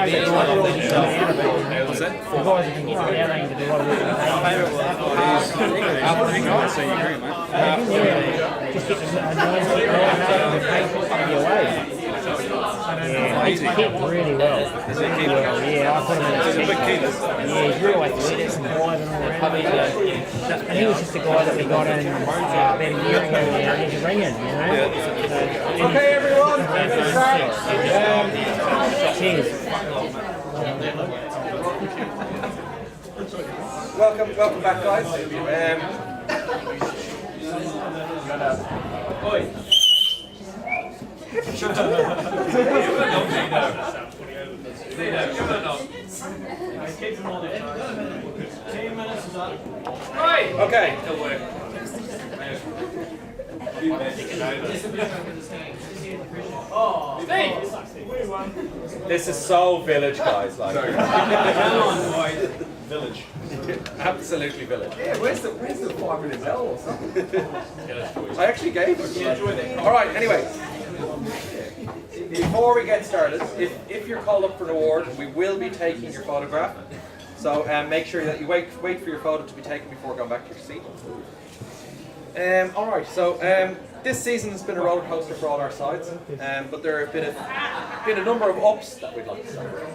the guys are getting getting out of it. The guys have been getting out to do a lot of work. So you agree, mate? Just get a nice hit and the pace will be away. Yeah, he's hit really well. Yeah, I put him in the big yeah, he's real athletic and wide and all around. And he was just a guy that we got in about a year ago and he's ringing, you know. Okay, everyone, Cheers. welcome back, guys. Okay. This is so village, guys. Like. Village. Absolutely village. Yeah, where's the 5 minute bell or something? I actually gave it. Alright, anyway. Before we get started, if you're called up for an award, we will be taking your photograph. So make sure that you wait for your photo to be taken before going back to your seat. Alright, so this season has been a roller coaster for all our sides, but there have been a number of ups that we'd like to celebrate.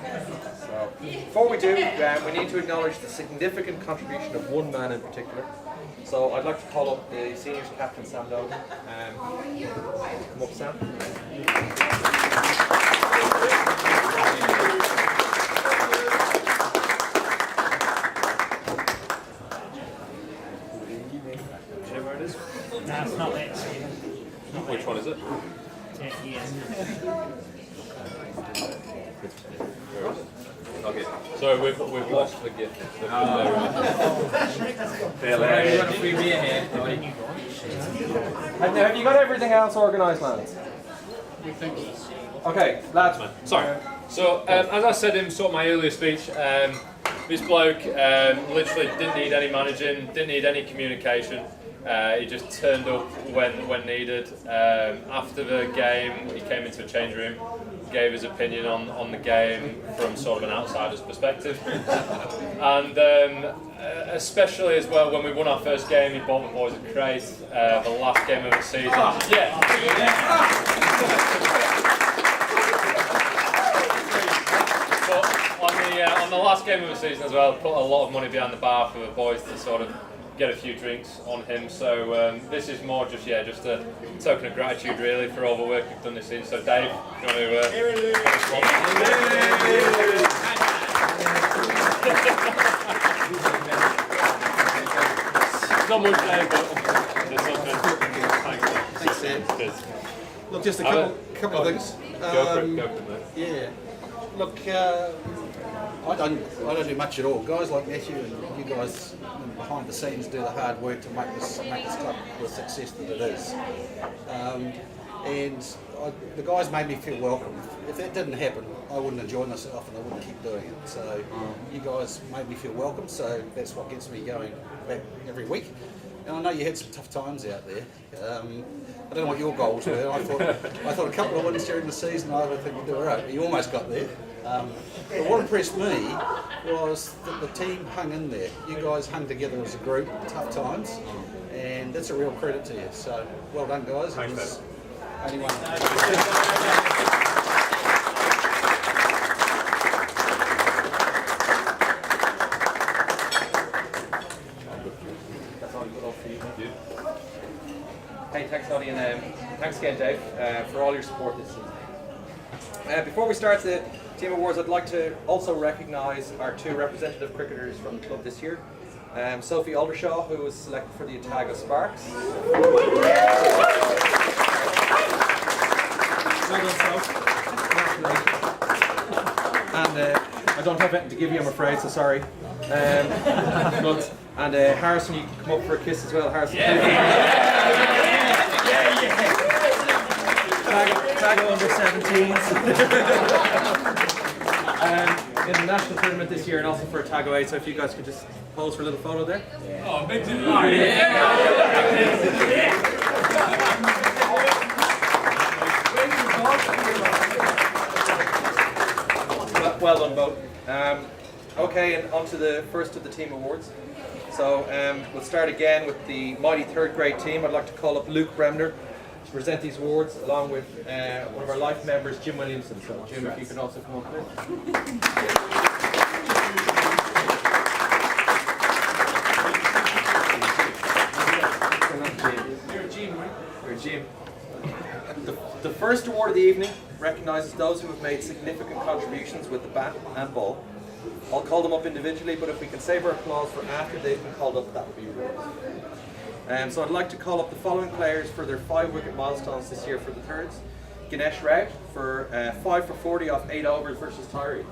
So before we do, we need to acknowledge the significant contribution of one man in particular. So I'd like to call up the seniors captain, Sam Dogan. Come up, Sam. No, it's not that, Stephen. Which one is it? Okay. So we've lost the gift. Have you got everything else organised, lads? Okay, lads. Sorry. So as I said in sort of my earlier speech, this bloke literally didn't need any managing, didn't need any communication. He just turned up when needed. After the game, he came into the change room, gave his opinion on the game from sort of an outsider's perspective. And especially as well, when we won our first game, he bought the boys a crate, the last game of the season. But on the last game of the season as well, put a lot of money behind the bar for the boys to sort of get a few drinks on him. So this is more just a token of gratitude really for all the work you've done this season. So Dave, do you want to not much there, but there's something. Thanks, Sam. Look, just a couple of things. Go for it, mate. Yeah. Look, I don't do much at all. Guys like Matthew and you guys behind the scenes do the hard work to make this club the success that it is. The guys made me feel welcome. If that didn't happen, I wouldn't enjoy myself and I wouldn't keep doing it. So you guys made me feel welcome, so that's what gets me going back every week. And I know you had some tough times out there. I don't know what your goals were. I thought a couple of wins during the season, I would think you'd do all right. You almost got there. But what impressed me was that the team hung in there. You guys hung together as a group, tough times, and that's a real credit to you. So well done, guys. Thanks, only one. Hey, thanks, Noddy, and thanks again, Dave, for all your support this season. Before we start the Team Awards, I'd like to also recognise our two representative cricketers from the club this year. Sophie Aldershaw, who was selected for the Otago Sparks. Well done, Soph. And I don't have anything to give you, I'm afraid, so sorry. And Harrison, you can come up for a kiss as well, Harrison. Otago under 17s. In the national tournament this year and also for Otago 8, so if you guys could just pose for a little photo there. Oh, big deal. well done both. Okay, and on to the first of the team awards. So we'll start again with the mighty third grade team. I'd like to call up Luke Bremner to present these awards along with one of our life members, Jim Williamson. So Jim, if you can also come up here. You're Jim. The first award of the evening recognises those who have made significant contributions with the bat and ball. I'll call them up individually, but if we can save our applause for after they've been called up, that would be really. So I'd like to call up the following players for their 5-wicket milestones this year for the thirds. Ganesh Rao for 5 for 40 off 8 overs versus Tyree.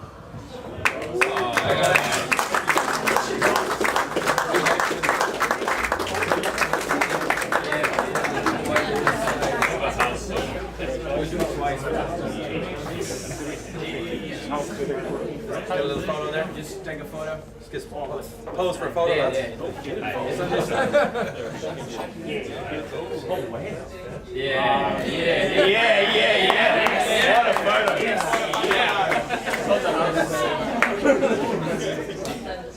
Get a little photo there. Just take a photo. Just pose for a photo. Yeah. What a photo.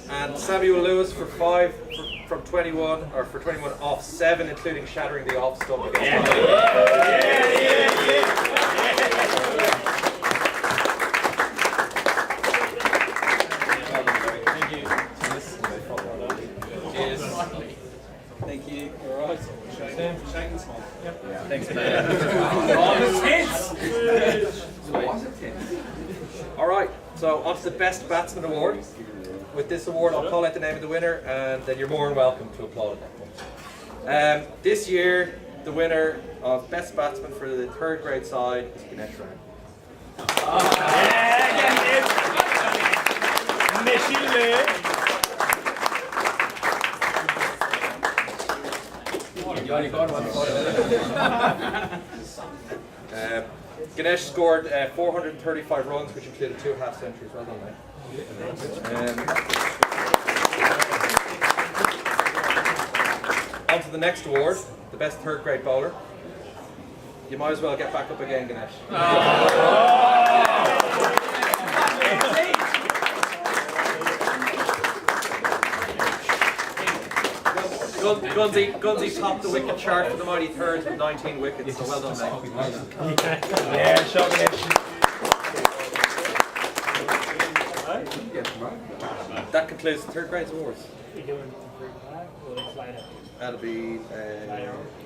And Samuel Lewis for 5 from 21, or for 21 off 7, including shattering the off stump against Thank you. All right. Shaking small. Thanks, man. All right, so on to the Best Batsman Award. With this award, I'll call out the name of the winner, and then you're more than welcome to applaud at that point. This year, the winner of Best Batsman for the third grade side is Ganesh Rao. Ganesh scored 435 runs, which included 2 half centuries. Well done, mate. On to the next award, the best third grade bowler. You might as well get back up again, Ganesh. Gunsy topped the wicket chart for the mighty thirds with 19 wickets, so well done, mate. Well done. Yeah, shot Ganesh. That concludes the third grade awards. You doing improved player or later? That'll be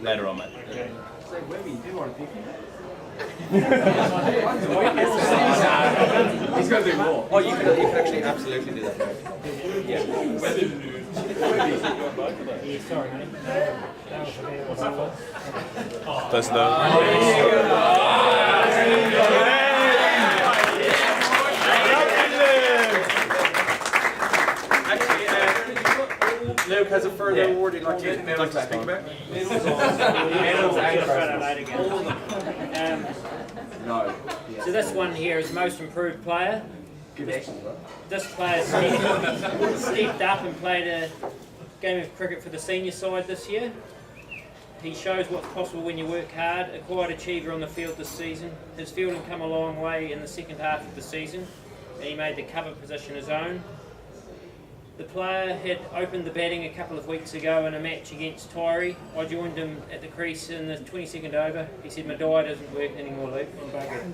Later on, mate. He's going to do more. Oh, you can actually absolutely do that. Yeah, sorry, mate. That was a bit of a That's Luke has a further award he'd like to speak about. So this one here is most improved player. This player stepped up and played a game of cricket for the senior side this year. He shows what's possible when you work hard, a quiet achiever on the field this season. His fielding come a long way in the second half of the season, and he made the cover position his own. The player had opened the batting a couple of weeks ago in a match against Tyree. I joined him at the crease in the 22nd over. He said, "My diet isn't working anymore, Luke. I'm buggered."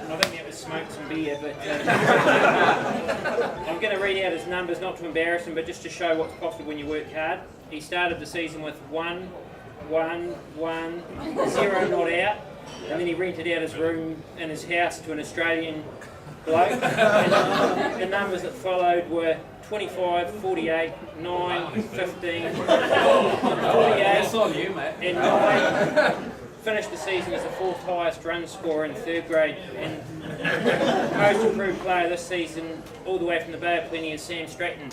I think that was smoke some beer, but I'm going to read out his numbers, not to embarrass him, but just to show what's possible when you work hard. He started the season with 1, 1, 1, 0 not out, and then he rented out his room in his house to an Australian bloke. And the numbers that followed were 25, 48, 9, 15, 48, and 9. Finished the season as the 4th highest run scorer in third grade, and most improved player this season, all the way from the Bay of Plenty, is Sam Stratton.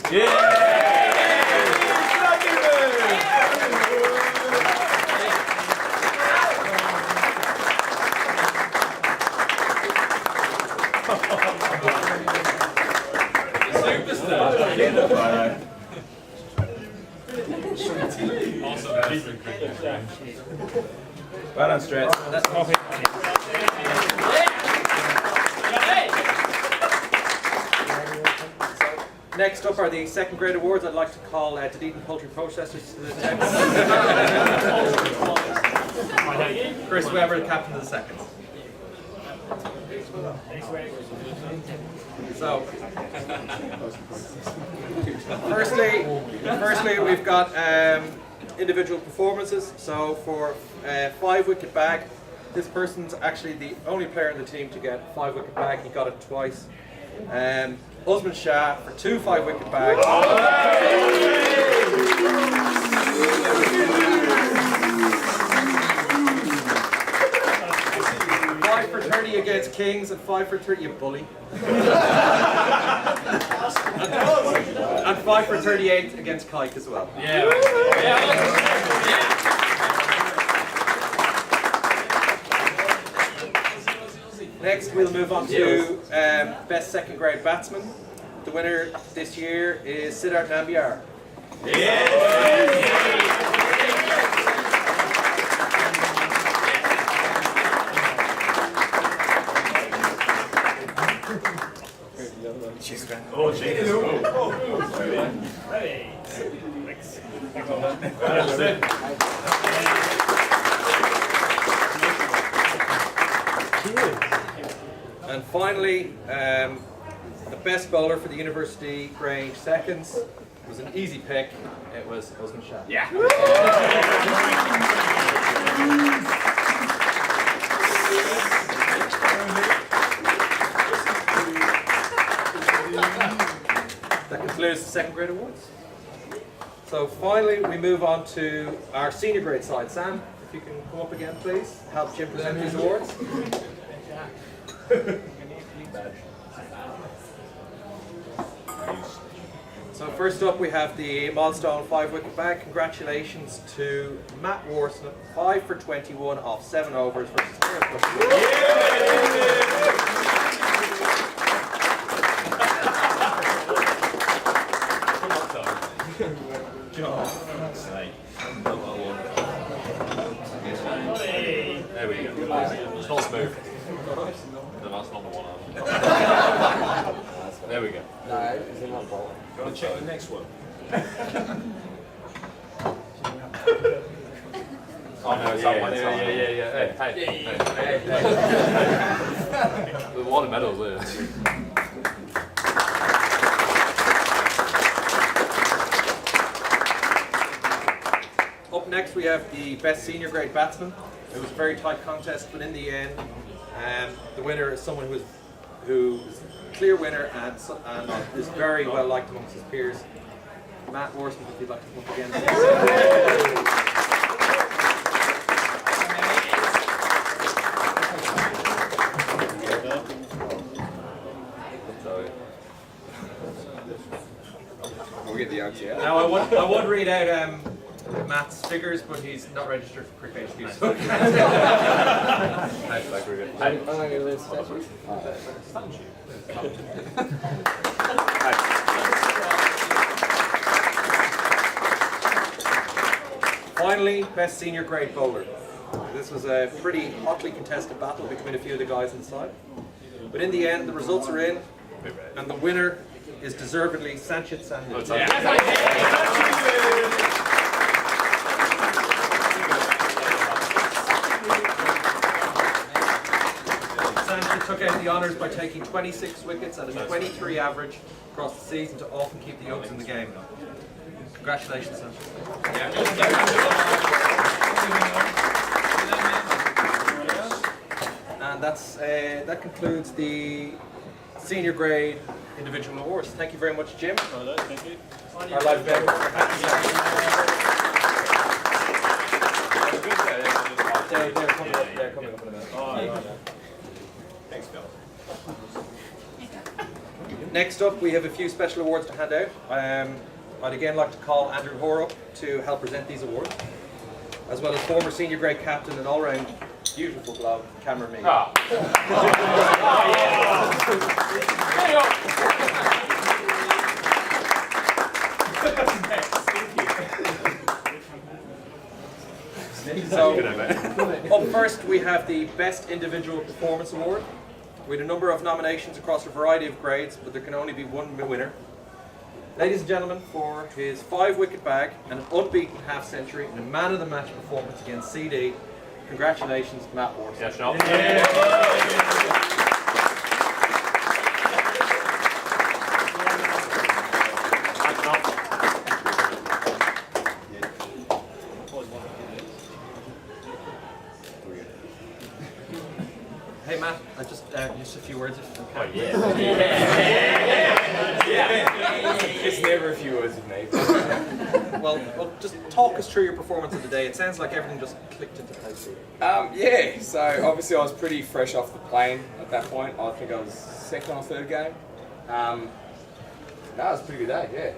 Well done, Strat. Next up are the second grade awards. I'd like to call Dunedin Poultry Processors to the table. Chris Webber, the captain of the second. So, firstly, we've got individual performances. So for 5-wicket bag, this person's actually the only player in the team to get 5-wicket bag. He got it twice. Usman Shah for 2 5-wicket bags. 5 for 30 against Kings and 5 for 30, you bully. And 5 for 38 against Kike as well. Yeah. Next, we'll move on to best second grade batsman. The winner this year is Siddharth Nambiar. Oh, jeez. And finally, the best bowler for the University Grange seconds was an easy pick. It was Usman Shah. Yeah. That concludes the second grade awards. So finally, we move on to our senior grade side. Sam, if you can come up again, please. Help Jim present these awards. So first up, we have the milestone 5-wicket bag. Congratulations to Matt Warson, 5 for 21 off 7 overs versus There we go. It's not smooth. No, that's not the one. There we go. Gotta check the next one. Oh no, it's that one. Yeah. Hey. There's a lot of medals there. Up next, we have the best senior grade batsman. It was a very tight contest, but in the end, the winner is someone who is a clear winner and is very well liked amongst his peers. Matt Warson, if you'd like to come up again. Now I would read out Matt's figures, but he's not registered for Cricket HQ. So. Finally, best senior grade bowler. This was a pretty hotly contested battle between a few of the guys inside. But in the end, the results are in, and the winner is deservedly Sanchit Sandhu. Sanchit took out the honours by taking 26 wickets and a 23 average across the season to often keep the Oaks in the game. Congratulations, Sanchit. And that concludes the senior grade individual awards. Thank you very much, Jim. Thank you. Our live event. They're coming up in a minute. Thanks, Bill. Next up, we have a few special awards to hand out. I'd again like to call Andrew Hoare up to help present these awards, as well as former senior grade captain and all-round beautiful bloke, Cameron Mead. So, up first we have the Best Individual Performance Award. We had a number of nominations across a variety of grades, but there can only be one winner. Ladies and gentlemen, for his 5-wicket bag and an unbeaten half-century and a man-of-the-match performance against CD, congratulations, Matt Ward. Yeah, Sean. Hey Matt, just a few words. Oh, yeah. It's never a few words with me. Well, just talk us through your performance of the day. It sounds like everything just clicked into place for you. Yeah, so obviously I was pretty fresh off the plane at that point. I think I was second or third game. No, it was a pretty good day,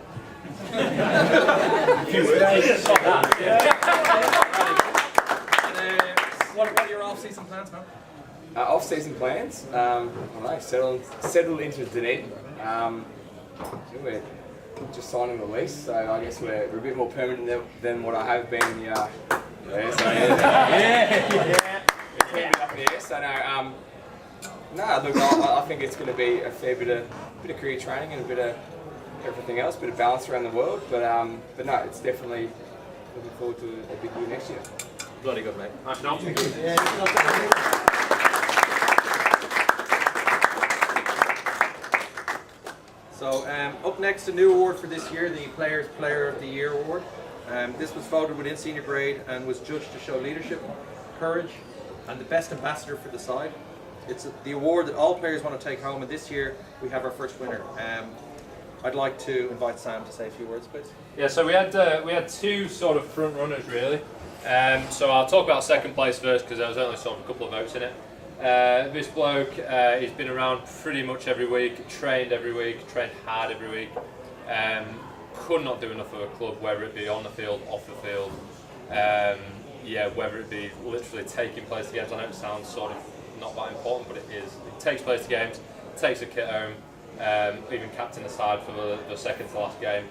What are your off-season plans, man? Off-season plans, I don't know, settle into Dunedin. We're just signing the lease, so I guess we're a bit more permanent than what I have been in the look, I think it's going to be a fair bit of career training and a bit of everything else, a bit of balance around the world. But no, it's definitely looking forward to a big year next year. Bloody good, mate. Nice, Sean. So up next, a new award for this year, the Players Player of the Year award. This was voted within senior grade and was judged to show leadership, courage, and the best ambassador for the side. It's the award that all players want to take home, and this year we have our first winner. I'd like to invite Sam to say a few words, please. Yeah, so we had two sort of front runners really. So I'll talk about second place first because there was only sort of a couple of votes in it. This bloke, he's been around pretty much every week, trained hard every week. Could not do enough of a club, whether it be on the field, off the field. Whether it be literally taking place to games. I know it sounds sort of not that important, but it is. It takes place to games, takes a kit home, even captain the side for the second to last game.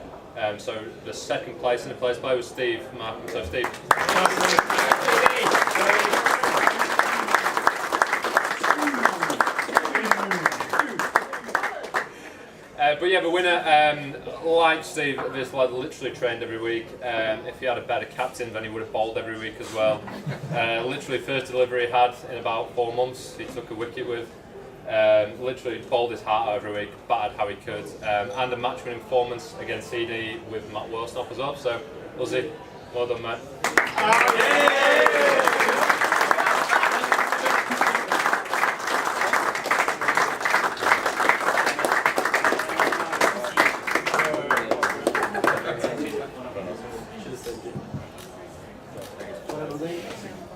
So the second place in the place play was Steve Markham. So Steve. The winner, like Steve, this lad literally trained every week. If he had a better captain, then he would have bowled every week as well. Literally first delivery he had in about 4 months, he took a wicket with. Literally bowled his heart out every week, batted how he could. And a match-winning performance against CD with Matt Wollstop as well. So, Uzzy, well done, mate.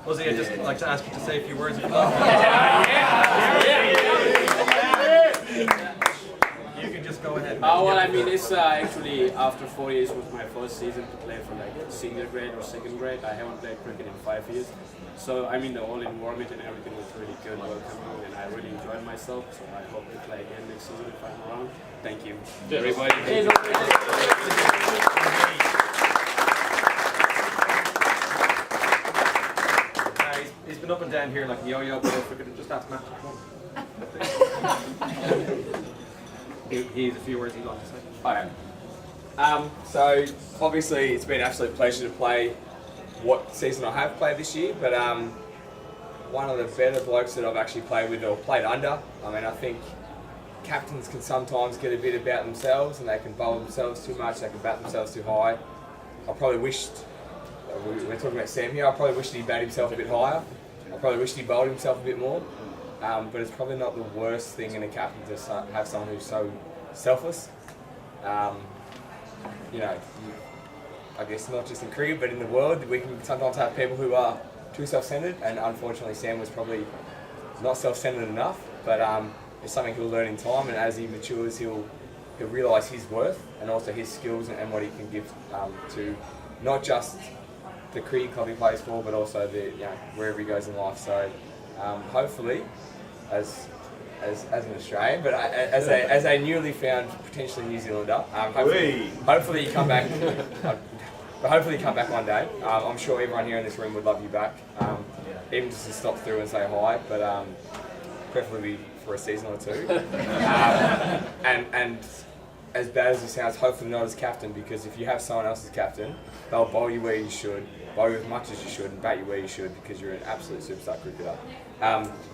Uzzy, I'd just like to ask you to say a few words. You can just go ahead. Well, I mean, it's actually after 4 years was my first season to play for like senior grade or second grade. I haven't played cricket in 5 years. So, I mean, the whole environment and everything was really good, welcoming, and I really enjoyed myself. So, I hope to play again next season if I'm around. Thank you. He's been up and down here like a yo-yo, but if we could just ask Matt to come. He has a few words he'd like to say. Hi. So obviously it's been an absolute pleasure to play what season I have played this year, but one of the better blokes that I've actually played with or played under. I mean, I think captains can sometimes get a bit about themselves and they can bowl themselves too much, they can bat themselves too high. I probably wished, we're talking about Sam here, I probably wished he'd bat himself a bit higher. I probably wished he'd bowled himself a bit more. But it's probably not the worst thing in a captain to have someone who's so selfless. I guess not just in cricket, but in the world, we can sometimes have people who are too self-centered, and unfortunately Sam was probably not self-centered enough, but it's something he'll learn in time, and as he matures he'll realise his worth and also his skills and what he can give to not just the cricket club he plays for, but also wherever he goes in life. So hopefully, as an Australian, but as a newly found potentially New Zealander, hopefully you come back. But hopefully you come back one day. I'm sure everyone here in this room would love you back, even just to stop through and say hi. But preferably for a season or two. And as bad as it sounds, hopefully not as captain, because if you have someone else as captain, they'll bowl you where you should, bowl you as much as you should, and bat you where you should, because you're an absolute superstar cricketer.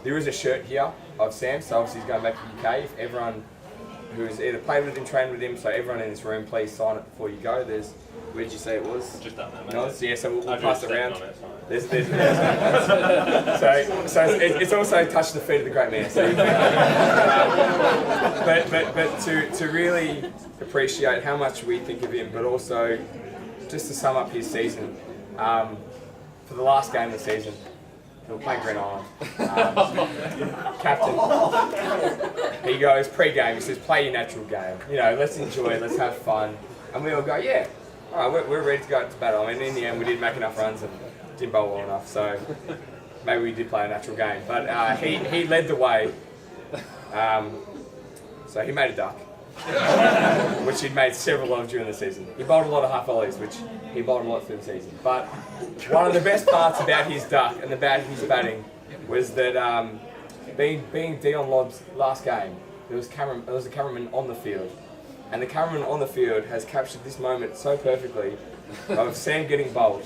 There is a shirt here of Sam, so obviously he's going back to the UK. If everyone who's either played with him, trained with him, so everyone in this room, please sign it before you go. There's, where did you say it was? Just that, mate. No, yeah, so we'll pass it around. On it, There's so it's also touched the feet of the great man. So but to really appreciate how much we think of him, but also just to sum up his season, for the last game of the season, we were playing Green Island. Captain, he goes pre-game. He says, "Play your natural game. You know, let's enjoy it. Let's have fun." And we all go, "Yeah, all right, we're ready to go to battle." I mean, in the end, we didn't make enough runs and didn't bowl well enough, so maybe we did play a natural game. But he led the way. So he made a duck, which he'd made several of during the season. He bowled a lot of half volleys, which he bowled a lot through the season. But one of the best parts about his duck and about his batting was that being Dion Lobb's last game, there was a cameraman on the field. And the cameraman on the field has captured this moment so perfectly of Sam getting bowled,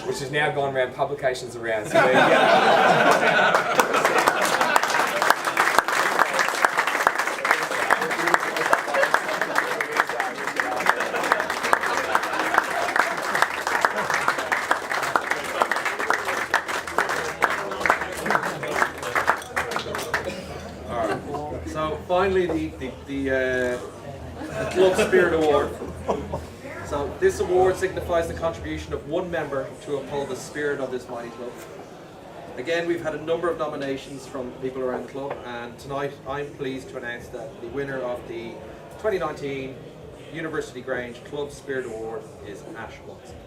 which has now gone around publications around. So there you go. So finally, the Club Spirit Award. So this award signifies the contribution of one member to uphold the spirit of this mighty club. Again, we've had a number of nominations from people around the club, and tonight I'm pleased to announce that the winner of the 2019 University Grange Club Spirit Award is Ash Watson.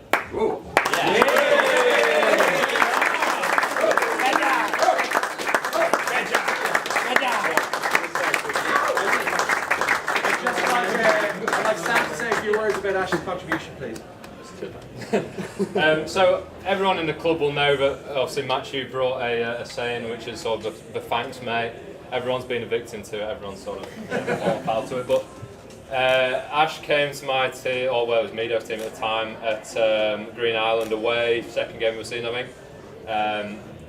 I'd like Sam to say a few words about Ash's contribution, please. So everyone in the club will know that obviously Matthew brought a saying which is sort of the thanks mate. Everyone's been a victim to it, everyone's sort of all pal to it, but Ash came to my team, or well it was Meadows team at the time, at Green Island away, second game we've seen I think.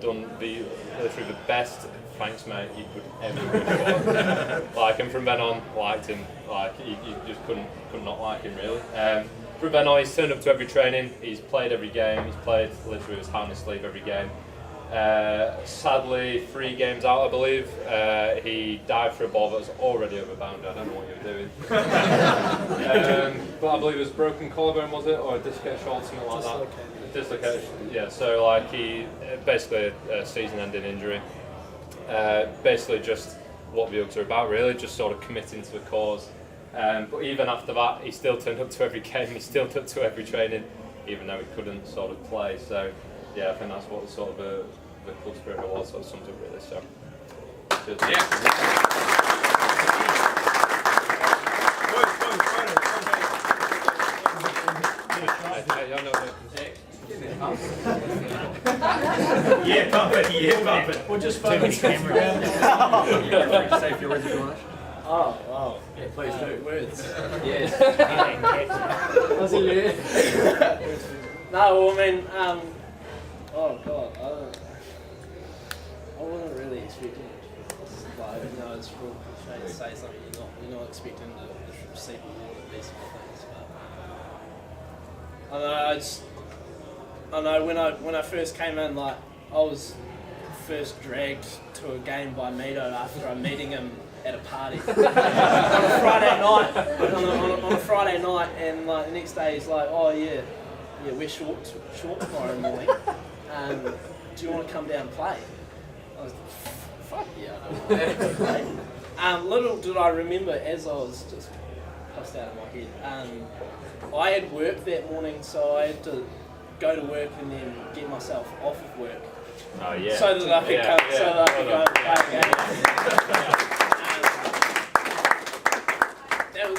Done literally the best thanks mate you could ever wish for. Like, and from then on liked him, like you just couldn't not like him really. From then on he's turned up to every training, he's played every game, he's played literally with his hand on his sleeve every game. Sadly 3 games out I believe, he dived for a ball that was already over boundary, I don't know what you were doing. But I believe it was broken collarbone was it, or a dislocated shoulder, something like that. Dislocated, yeah, so like he, basically a season ending injury. Basically just what the Uggs are about really, just sort of committing to the cause. But even after that, he still turned up to every game, he still took to every training, even though he couldn't sort of play. So yeah, I think that's what sort of the club spirit award sort of sums up really. So cheers. Yeah, bump it. We'll just focus camera. Say a few words if you want. Oh, wow. Yeah, please do. Words. Yes. Was it you? No, well, I mean, oh god, I wasn't really expecting it. But you know, it's real cliche to say something you're not expecting to receive a award at these sort of things. But I know when I first came in, like I was first dragged to a game by Mito after I'm meeting him at a party on a Friday night. On a Friday night, and like the next day he's like, "Oh yeah, we're short tomorrow morning. Do you want to come down and play?" I was like, "Fuck yeah, I don't want to play." Little did I remember, as I was just passed out of my head, I had work that morning, so I had to go to work and then get myself off of work. Oh yeah. So that I could go and play a game.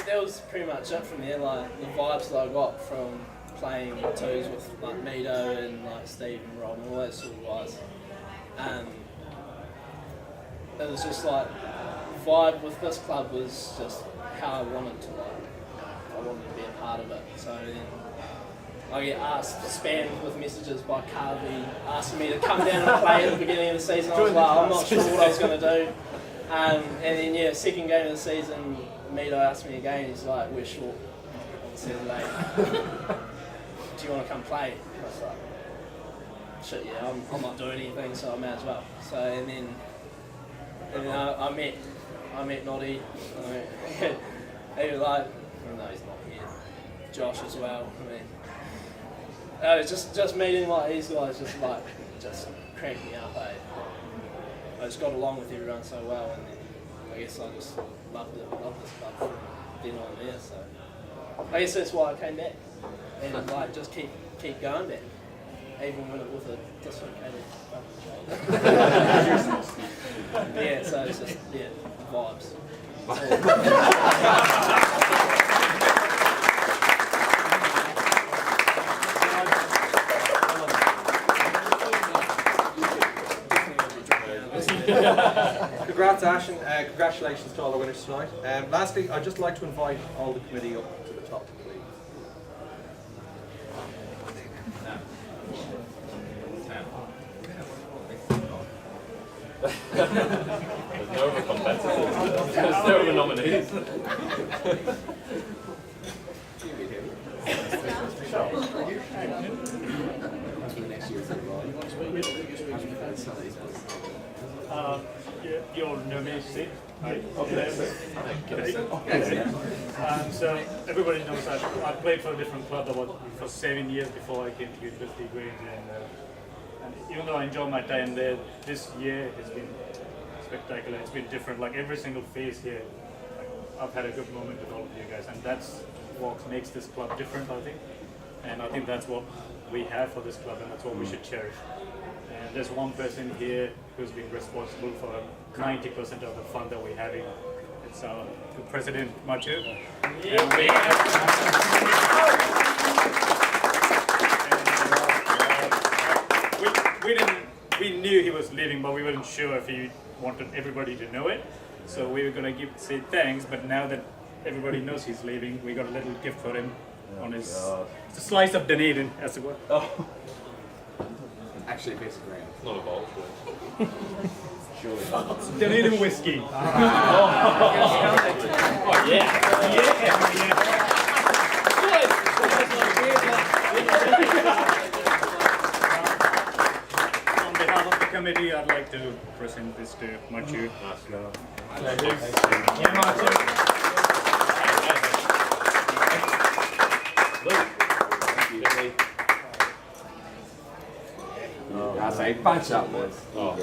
That was pretty much it from there. Like the vibes that I got from playing twos with like Mito and like Steve and Rob and all those sort of guys. It was just like vibe with this club was just how I wanted to like I wanted to be a part of it. So then I get spammed with messages by Carvey asking me to come down and play at the beginning of the season. I was like, I'm not sure what I was going to do. And then, yeah, second game of the season, Mito asked me again, he's like, we're short on 7 late. Do you want to come play? And I was like, shit, yeah, I'm not doing anything, so I may as well. So, and then I met Noddy. He was like, oh, no, he's not here. Josh as well. I mean, just meeting like these guys just cranked me up. I just got along with everyone so well, and then I guess I just loved this club from then on there. So I guess that's why I came back, and like just keep going back, even when it was a dislocated shoulder. Yeah, so it's just vibes. Congrats, Ash, and congratulations to all the winners tonight. Lastly, I'd just like to invite all the committee up to the top, please. There's no other competitors. There's no other nominees. Your nominee seat. Okay. So everybody knows I played for a different club for 7 years before I came to University Grange, and even though I enjoyed my time there, this year has been spectacular. It's been different. Like every single phase here, I've had a good moment with all of you guys, and that's what makes this club different, I think. And I think that's what we have for this club, and that's what we should cherish. And there's one person here who's been responsible for 90% of the fun that we're having. It's our President, Mathieu. We knew he was leaving, but we weren't sure if he wanted everybody to know it. So we were going to say thanks, but now that everybody knows he's leaving, we got a little gift for him on his it's a slice of Dunedin, as it were. Oh. Actually, a piece of ground. Not a bowl. Surely. Dunedin whiskey. Oh, yeah. On behalf of the committee, I'd like to present this to Mathieu. I say, bunch up, boys. Oh.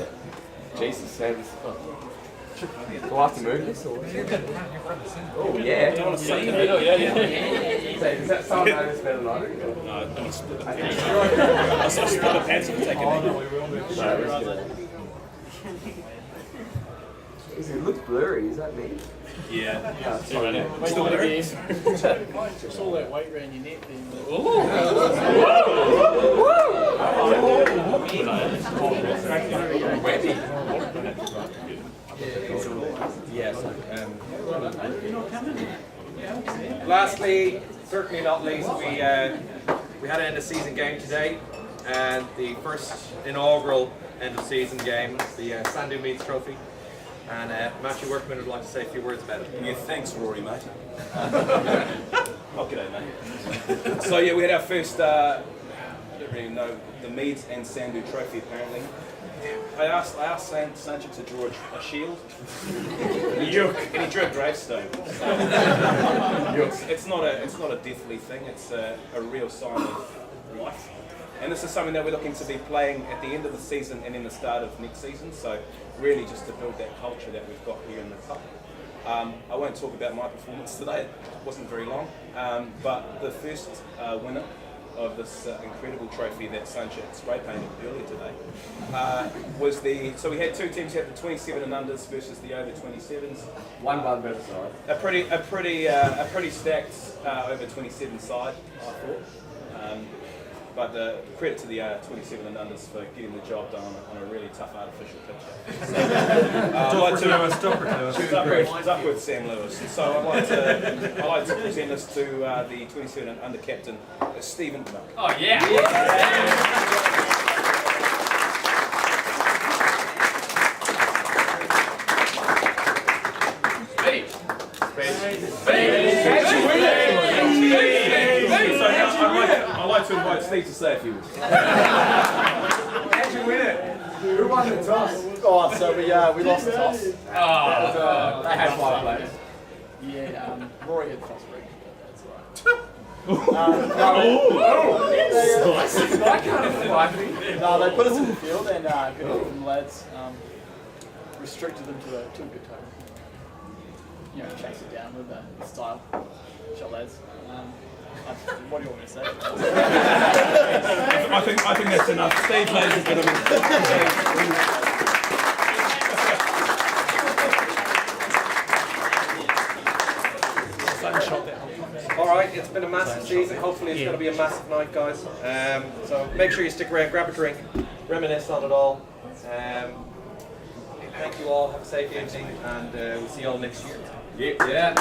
Jesus, Sam. Do I have to move this or? Oh, yeah. Do you want to sit in the middle? Yeah. So, does that sound like it's better than I do? No, I don't split the pants. I saw split the pants and take it. It looks blurry, is that me? Yeah. It's all right. Still there? It's all that weight around your neck Lastly, certainly not least, we had an end of season game today, and the first inaugural end of season game, the Sandu Meads Trophy. And Matthew Workman would like to say a few words about it. Yeah, thanks, Rory, mate. Oh, g'day, mate. So yeah, we had our first, I don't really know, the Meads and Sandu Trophy apparently. I asked Sancho to draw a shield, and he drew a gravestone. It's not a deathly thing. It's a real sign of life. And this is something that we're looking to be playing at the end of the season and in the start of next season. So really just to build that culture that we've got here in the club. I won't talk about my performance today. It wasn't very long. But the first winner of this incredible trophy that Sunshine spray painted earlier today was so we had two teams. We had the 27 and unders versus the over 27s. 1-1 versus A pretty stacked over 27 side, I thought. But credit to the 27 and unders for getting the job done on a really tough artificial pitch. Duckworth Sam Lewis. And so I'd like to present this to the 27 and under captain, Stephen. Oh yeah. I'd like to invite Steve to say a few words. How'd you win it? Who won the toss? Oh, so we lost the toss. Oh, They had 5 players. Yeah, Rory had toss break. That's right. No, they put us in the field and good from the lads. Restricted them to a good time. You know, chase it down with style. Shot lads. What do you want me to say? I think that's enough. Steve plays a bit of it. All right, it's been a massive season. Hopefully, it's going to be a massive night, guys. So make sure you stick around, grab a drink, reminisce on it all. Thank you all. Have a safe evening, and we'll see you all next year. Yeah.